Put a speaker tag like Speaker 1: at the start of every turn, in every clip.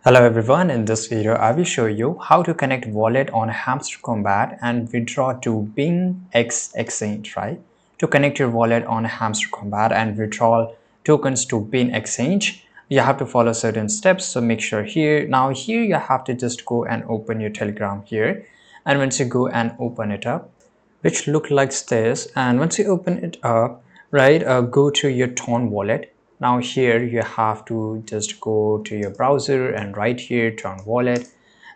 Speaker 1: Hello everyone, in this video I will show you how to connect wallet on Hamster Kombat and withdraw to BingX exchange, right? To connect your wallet on Hamster Kombat and withdraw tokens to Bing exchange, you have to follow certain steps. So make sure here you have to just go and open your Telegram here. And once you go and open it up, which look like this, and once you open it up, right, go to your Ton wallet. Now here you have to just go to your browser and right here Ton wallet,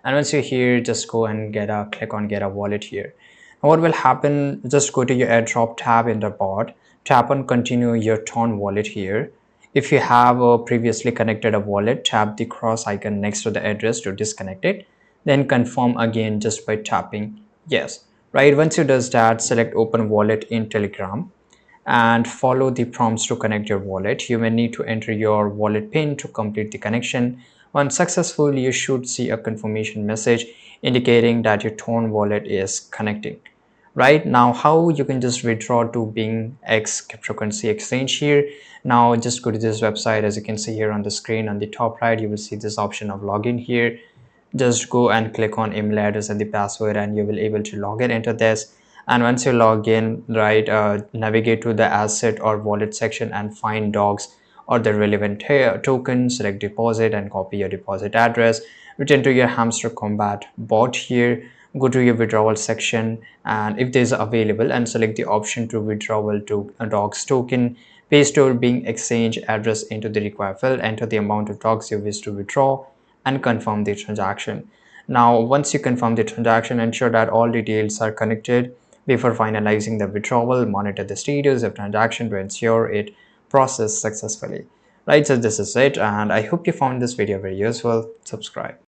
Speaker 1: and once you're here just go and click on get a wallet here. Now what will happen, just go to your airdrop tab in the bot, tap on continue your Ton wallet here. If you have previously connected a wallet, tap the cross icon next to the address to disconnect it, then confirm again just by tapping yes. Right, once you does that, select open wallet in Telegram and follow the prompts to connect your wallet. You may need to enter your wallet pin to complete the connection. Once successful, you should see a confirmation message indicating that your Tone wallet is connecting. Right now, how you can just withdraw to BingX cryptocurrency exchange here. Now just go to this website. As you can see here on the screen on the top right, you will see this option of login here. Just go and click on email address and the password and you will able to log in into this. And once you log in, right, navigate to the asset or wallet section and find docs or the relevant token, select deposit and copy your deposit address, return to your Hamster Combat bot here, go to your withdrawal section, and if there's available, and select the option to withdrawal to a docs token, paste your Bing exchange address into the required field, enter the amount of docs you wish to withdraw, and confirm the transaction. Now, once you confirm the transaction, ensure that all details are connected before finalizing the withdrawal. Monitor the status of transaction to ensure it processed successfully. Right, so this is it, and I hope you found this video very useful. Subscribe.